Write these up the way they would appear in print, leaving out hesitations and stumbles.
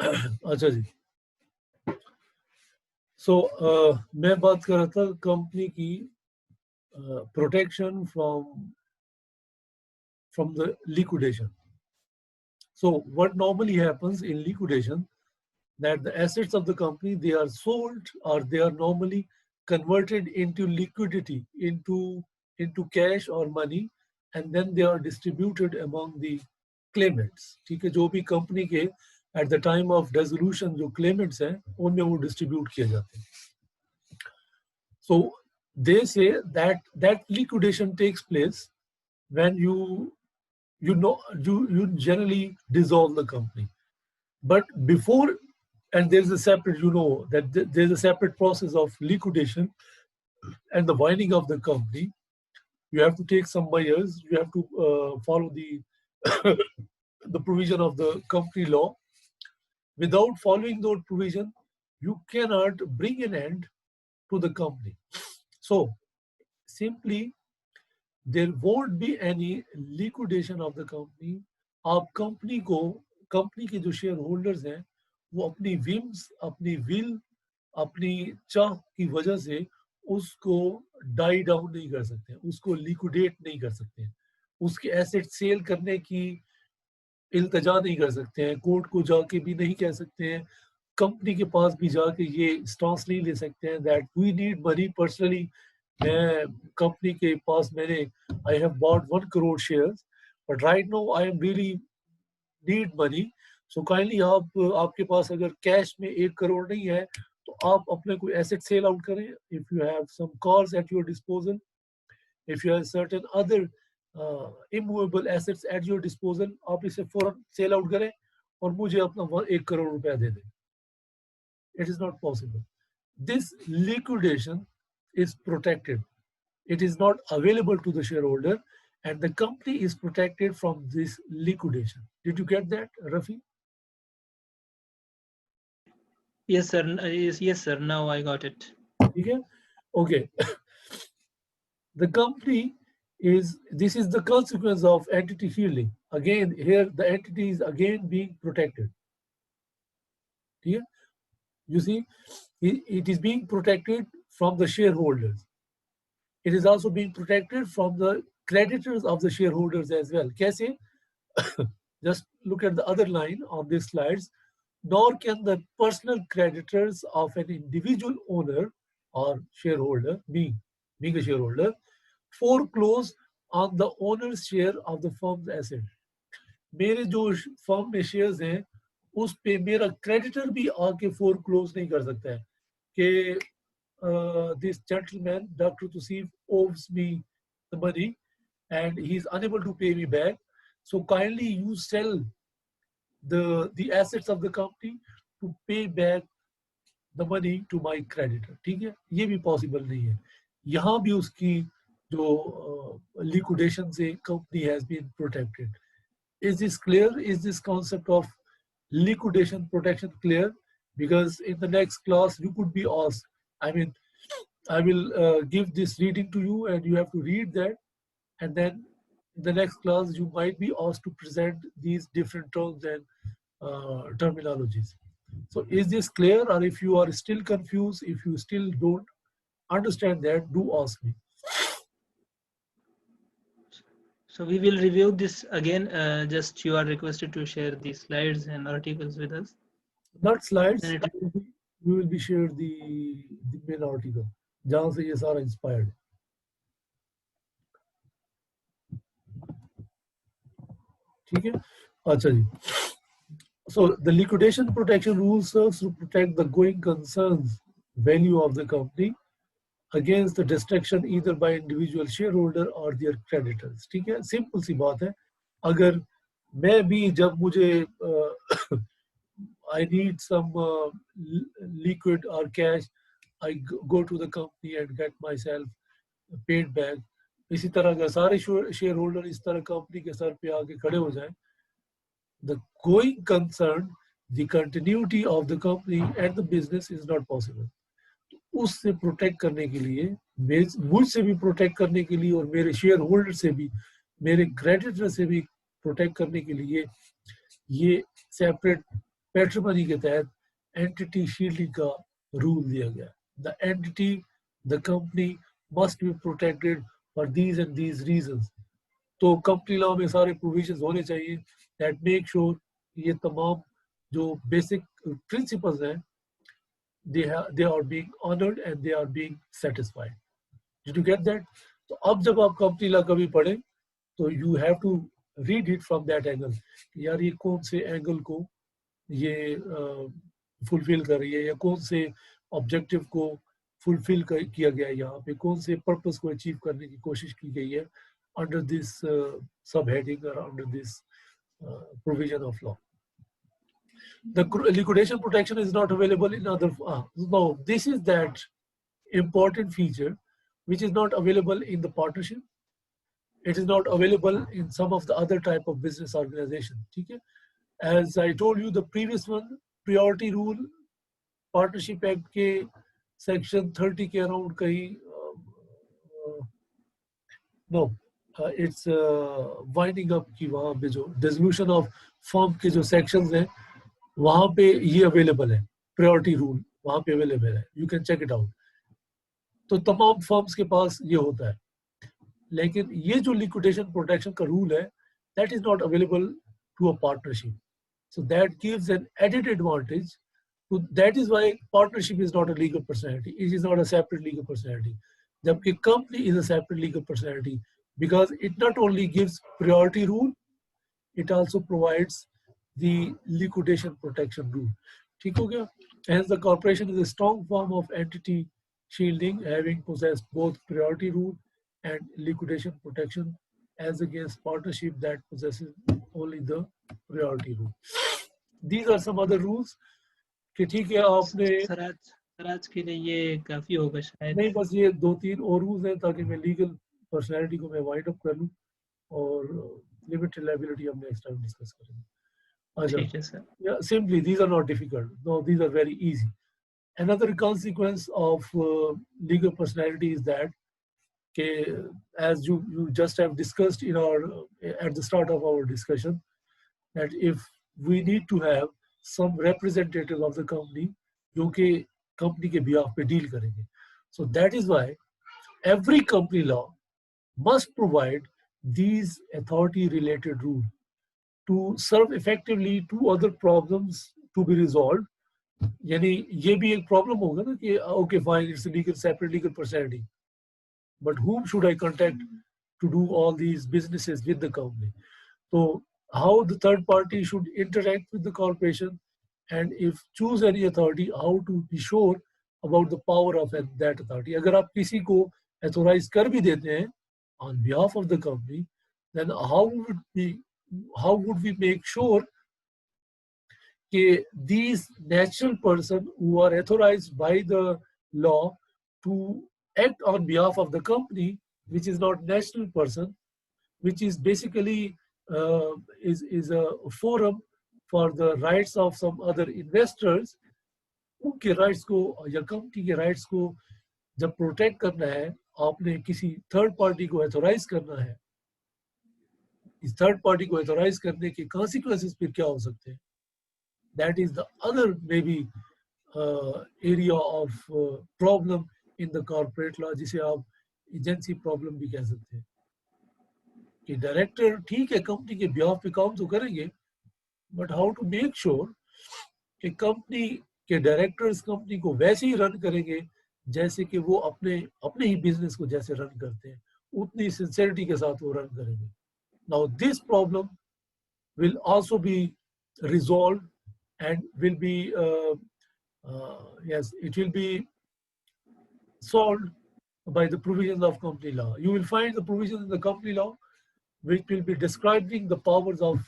अच्छा जी, मैं बात कर रहा था कंपनी की protection from the liquidation. So what normally happens in liquidation, that the assets of the company, they are sold or they are normally converted into liquidity, into cash or money, and then they are distributed among the claimants. ठीक है, जो भी company के at the time of dissolution जो claimants हैं उनमें वो distribute किए जाते हैं. So they say that liquidation takes place when you generally dissolve the company. But before, and there's a separate, that there's a separate process of liquidation and the winding of the company. You have to take some measures. You have to follow the the provision of the company law. Without following those provision, you cannot bring an end to the company. So simply, there won't be any liquidation of the company. आप company के जो share holders हैं वो अपनी whims, अपनी will, अपनी चाह की वजह से उसको डाई डाउन नहीं कर सकते, उसको लिक्विडेट नहीं कर सकते, उसके एसेट सेल करने की इल्तजा नहीं कर सकते हैं, कोर्ट को जाके भी नहीं कह सकते हैं, कंपनी के पास भी जाके ये स्टांस नहीं ले सकते हैं that we need money personally. मैं कंपनी के पास मैंने I have bought 1 crore shares, but right now I am really need money. So kindly आपके पास अगर कैश में 1 करोड़ नहीं है तो आप अपने कोई एसेट सेल आउट करें. If you have some cars at your disposal, if you have certain other immovable assets at your disposal, आप इसे फौरन सेल आउट करें और मुझे अपना 1 करोड़ रुपया दे दें. It is not possible. This liquidation is protected. It is not available to the shareholder, and the company is protected from this liquidation. Did you get that, Rafi? Yes, sir. Yes, sir. Now I got it. Okay. The company this is the consequence of entity healing. Again, here the entity is again being protected. Yeah? You see, it is being protected from the shareholders. It is also being protected from the creditors of the shareholders as well. Kaise? Just look at the other line on these slides. Nor can the personal creditors of an individual owner or shareholder, being a shareholder, foreclose on the owner's share of the firm's asset. मेरे जो firm में shares हैं उस पे मेरा creditor भी आके foreclose नहीं कर सकता है कि this gentleman, Dr. Tusif, owes me the money and he is unable to pay me back. So kindly you sell the assets of the company to pay back the money to my creditor. ठीक है, ये भी possible नहीं है. यहाँ भी उसकी जो liquidation से company has been protected. Is this clear? Is this concept of liquidation protection clear? Because in the next class you could be asked, I mean, I will give this reading to you and you have to read that, and then in the next class you might be asked to present these different terms and terminologies. So is this clear? Or if you are still confused, if you still don't understand that, do ask me. So we will review this again. Just you are requested to share the slides and articles with us. Not slides. We will be share the main article. जहाँ से ये सारा inspired. ठीक है, अच्छा जी. So the liquidation protection rule serves to protect the going concerns value of the company against the destruction either by individual shareholder or their creditors. ठीक है, simple सी बात है. अगर मैं भी जब मुझे I need some liquid or cash, I go to the company and get myself paid back. इसी तरह अगर सारे शेयर होल्डर इस तरह कंपनी के सर पे आके खड़े हो जाएं, the going concern, the continuity of the company and the business is not possible. उससे प्रोटेक्ट करने के लिए, मुझसे भी प्रोटेक्ट करने के लिए और मेरे शेयर होल्डर से भी, मेरे क्रेडिटर से भी प्रोटेक्ट करने के लिए ये सेपरेट पैट्रिमनी के तहत एंटिटी शील्डिंग का रूल दिया गया. The entity, the company must be protected for these and these reasons. तो कंपनी लॉ में सारे प्रोविजंस होने चाहिए दैट मेक श्योर ये तमाम जो बेसिक प्रिंसिपल्स हैं they are being honored and they are being satisfied. Did you get that? तो अब जब आप कंपनी लॉ कभी पढ़ें तो you have to read it from that angle. यार ये कौन से एंगल को ये फुलफिल कर रही है, या कौन से ऑब्जेक्टिव को फुलफिल किया गया है, यहाँ पे कौन से पर्पस को अचीव करने की कोशिश की गई है अंडर दिस सब हेडिंग और under this provision of law. The liquidation protection is not available in other. No, this is that important feature which is not available in the partnership. It is not available in some of the other type of business organization. Okay? As I told you, the previous one, priority rule, partnership act के section 30 के around कहीं no, it's winding up की वहाँ पे जो dissolution of firm के जो sections हैं वहाँ पे ये अवेलेबल है. प्रायोरिटी रूल वहाँ पे अवेलेबल है, you can check it out. तो तमाम फर्म्स के पास ये होता है. लेकिन ये जो लिक्विडेशन प्रोटेक्शन का रूल है that is not available to a partnership. So that gives an added advantage. That is why partnership is not a legal personality, it is not a separate legal personality, जबकि company is a separate legal personality because it not only gives priority rule, it also provides the liquidation protection rule. ठीक हो गया? Hence the corporation is a strong form of entity shielding, having possessed both priority rule and liquidation protection as against partnership that possesses only the priority rule. These are some other rules कि ठीक है आपने sir आज के लिए ये काफी होगा शायद. नहीं, बस ये 2-3 और रूल्स हैं ताकि मैं लीगल पर्सनैलिटी को मैं वाइंड अप कर लूँ और लिमिटेड लायबिलिटी हम नेक्स्ट टाइम डिस्कस करेंगे. ठीक है sir. Yeah, simply these are not difficult. No, these are very easy. Another consequence of legal personality is that as you just have discussed in our at the start of our discussion, that if we need to have some representative of the company जो कि company के behalf पे deal करेंगे. So that is why every company law must provide these authority related rules to serve effectively two other problems to be resolved. यानी ये भी एक problem होगा ना कि okay fine, it's a legal separate legal personality, but whom should I contact to do all these businesses with the company? So how the third party should interact with the corporation, and if choose any authority, how to be sure about the power of that authority. अगर आप किसी को authorize कर भी देते हैं on behalf of the company, then how would we make sure that these natural person who are authorized by the law to act on behalf of the company, which is not national person, which is basically is a forum for the rights of some other investors, उनके rights को या company के rights को जब protect करना है, आपने किसी third party को authorize करना है. इस third party को authorize करने के consequences फिर क्या हो सकते हैं? That is the other maybe area of problem in the corporate law, जिसे आप agency problem भी कह सकते हैं. कि डायरेक्टर ठीक है कंपनी के बिहाफ पे काम तो करेंगे, but how to make sure कि कंपनी के डायरेक्टर्स कंपनी को वैसे ही रन करेंगे जैसे कि वो अपने ही बिजनेस को जैसे रन करते हैं, उतनी सिंसियरिटी के साथ वो रन करेंगे. Now this problem will also be resolve and will be yes, it will be solved by the provisions of company law. You will find the provisions in the company law which will be describing the powers of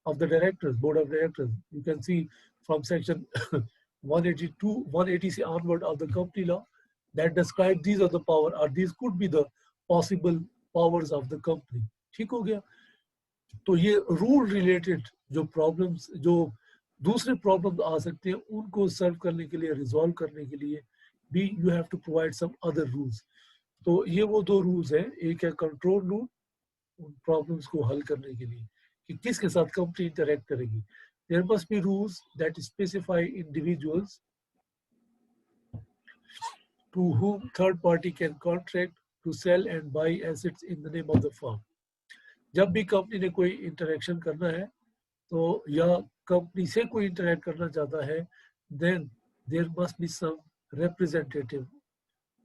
the directors, board of directors. You can see from section 182, 180 onward of the company law that describe these are the power, or these could be the possible powers of the company. ठीक हो गया? तो ये rule related जो problems, जो दूसरे problem आ सकते हैं, उनको सर्व करने के लिए, रिजॉल्व करने के लिए भी you have to provide some other rules. तो ये वो दो रूल्स हैं. एक है कंट्रोल रूल उन प्रॉब्लम्स को हल करने के लिए कि किसके साथ कंपनी इंटरेक्ट करेगी. there must be rules that specify individuals to whom third party can contract to sell and buy assets in the name of the firm. जब भी कंपनी ने कोई इंटरेक्शन करना है तो या कंपनी से कोई इंटरेक्ट करना चाहता है, then there must be some representative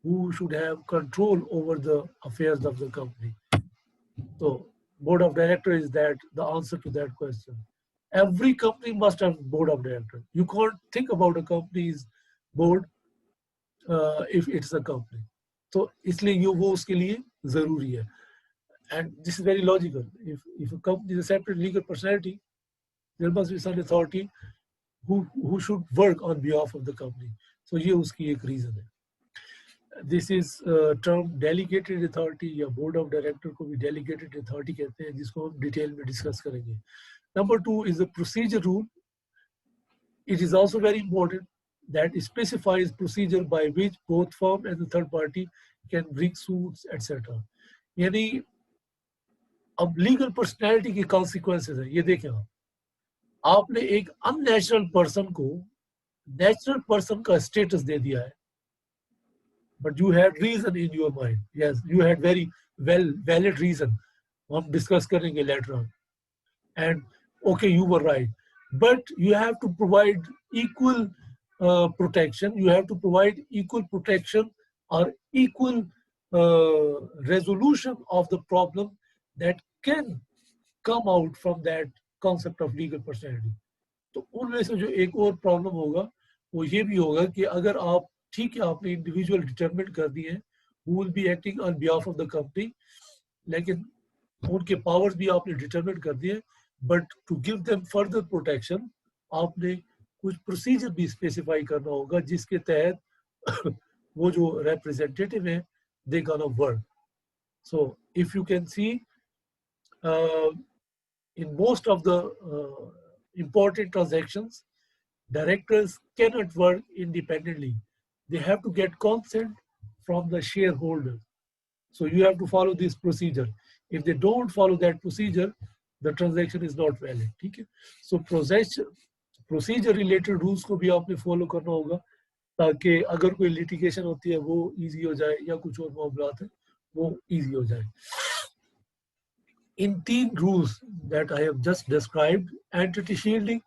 who should have control over the affairs of the company. So board of director is that the answer to that question. Every company must have board of director. You can't think about a company's board if it's a company. तो इसलिए ये वो उसके लिए जरूरी है. And this is very logical. If a company is a separate legal personality, there must be some authority who should work on behalf of the company. So ये उसकी एक reason है. This is term delegated authority या board of director को भी delegated authority कहते हैं, जिसको हम डिटेल में डिस्कस करेंगे. Number 2 is the procedure rule. It is also very important that it specifies procedure by which both firm and the third party can bring suits, etc. यानी अब लीगल पर्सनैलिटी की consequences है. ये देखें आपने एक अननेचुरल पर्सन को natural person का स्टेटस दे दिया है, but you had reason in your mind. Yes, you had very valid reason, हम डिस्कस करेंगे later on. And okay, you were right, but you have to provide equal protection. You have to provide equal protection or equal resolution of the problem that can come out from that concept of legal personality. तो उनमें से जो एक और problem होगा वो ये भी होगा कि अगर आप ठीक है आपने इंडिविजुअल डिटरमिन कर दिए हैं who will be acting on behalf of the company, लेकिन उनके पावर्स भी आपने डिटरमिन कर दिए, but to give them further protection आपने कुछ प्रोसीजर भी स्पेसिफाई करना होगा जिसके तहत वो जो रिप्रेजेंटेटिव है they gonna work. So if you can see in most of the important transactions, directors cannot work independently. They have to get consent from the shareholders. So you have to follow this procedure. If they don't follow that procedure, the transaction is not valid. ठीक है? So procedure related rules को भी आपने follow करना होगा ताकि अगर कोई litigation होती है वो easy हो जाए या कुछ और मामलात है वो easy हो जाए. In 3 rules that I have just described, entity shielding,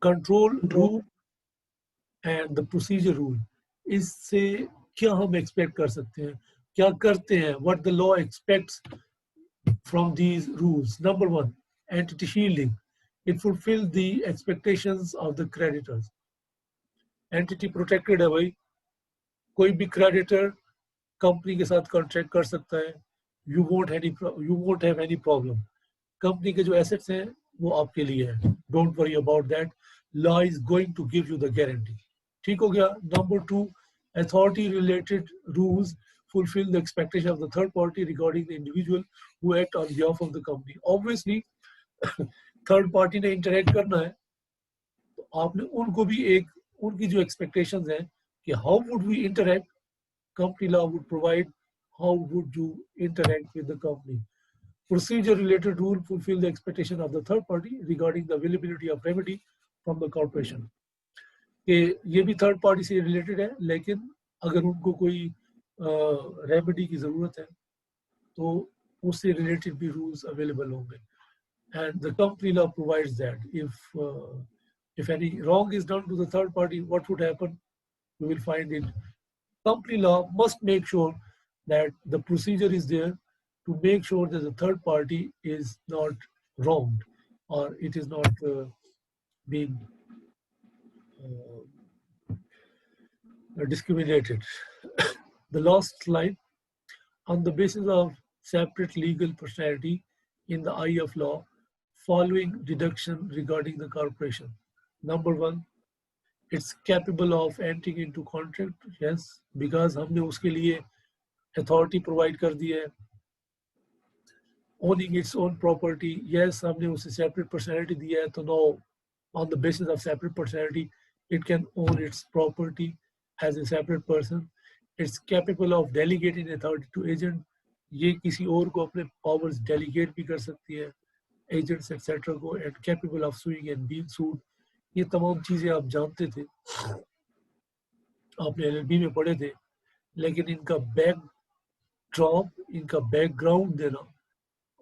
control rule and the procedure rule, इससे क्या हम expect कर सकते हैं, क्या करते हैं, what the law expects from these rules. Number 1, entity shielding. It fulfills the expectations of the creditors. Entity protected है भाई, कोई भी क्रेडिटर कंपनी के साथ कॉन्ट्रैक्ट कर सकता है. You won't have any problem. Company के जो एसेट्स हैं वो आपके लिए है. Don't worry about that. Law is going to give you the guarantee. ठीक हो गया. Number 2, authority related rules fulfill the expectation of the third party regarding the individual who act on behalf of the company. Obviously third party ने interact करना है तो आपने उनको भी एक उनकी जो एक्सपेक्टेशंस हैं कि how would we interact, company law would provide how would you interact with the company. Procedure related rule fulfill the expectation of the third party regarding the availability of remedy from the corporation. कि ये भी third party से related है, लेकिन अगर उनको कोई remedy की जरूरत है तो उससे रिलेटेड भी रूल्स अवेलेबल होंगे. And the company law provides that if any wrong is done to the third party, what would happen? You will find it. Company law must make sure that the procedure is there to make sure that the third party is not wronged or it is not being discriminated. The last slide. On the basis of separate legal personality in the eye of law, following deduction regarding the corporation. Number 1, it's capable of entering into contract. Yes, because हमने उसके लिए authority provide कर दी है. Owning its own property. Yes, हमने उसे separate personality दिया है, तो now on the basis of separate personality, it can own its property as a separate person. It's capable of delegating authority to agent. ये किसी और को अपने पावर्स डेलीगेट भी कर सकती है, एजेंट्स एक्सेट्रा को, and capable of suing and being sued. ये तमाम चीज़ें आप जानते थे, आपने एलएलबी में पढ़े थे, लेकिन इनका बैकड्रॉप, इनका बैकग्राउंड देना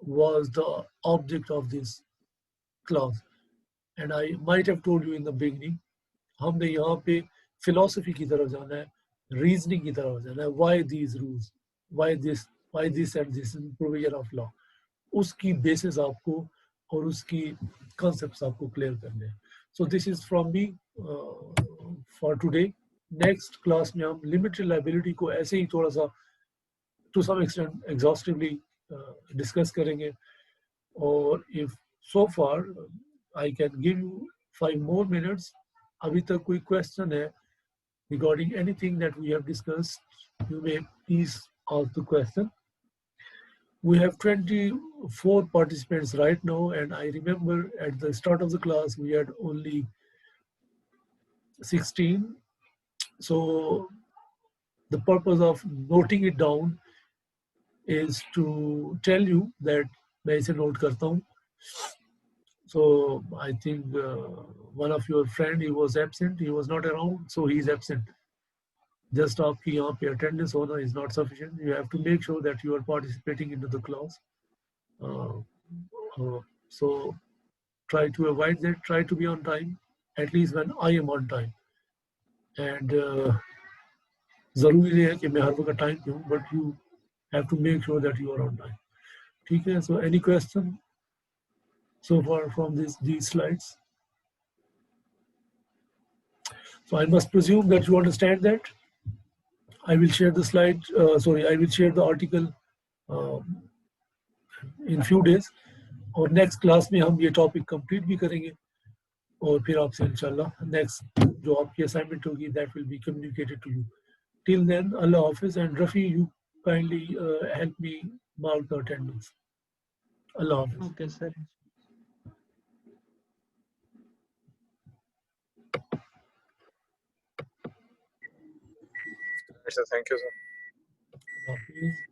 was the object of this class. And I might have told you in the beginning, हमने यहाँ पे philosophy की तरफ जाना है, reasoning की तरफ जाना है, why these rules, why this and this provision of law, उसकी basis आपको और उसकी concepts आपको clear करने हैं. So this is from me for today. Next class में हम limited liability को ऐसे ही थोड़ा सा to some extent exhaustively discuss करेंगे. Or if so far I can give you 5 more minutes. अभी तक कोई question है regarding anything that we have discussed, you may please ask the question. We have 24 participants right now, and I remember at the start of the class we had only 16. So the purpose of noting it down is to tell you that मैं इसे note करता हूँ. So I think one of your friend, he was absent, he was not around, so he is absent. Just आपकी यहाँ पे attendance होना is not sufficient. You have to make sure that you are participating into the class. So try to avoid that. Try to be on time, at least when I am on time. And ज़रूरी नहीं है कि मैं हर वक्त time पे हूँ, but you have to make sure that you are on time. ठीक है? So any question so far from these slides? So I must presume that you understand that. I will share the slide, I will share the article in few days. और next class में हम ये topic complete भी करेंगे और फिर आपसे इंशाल्लाह next जो आपकी assignment होगी that will be communicated to you. Till then, Allah Hafiz, and Rafi, you kindly help me mark the attendance. Allah Hafiz. Okay, sir. Sir, thank you, sir. Allah Hafiz.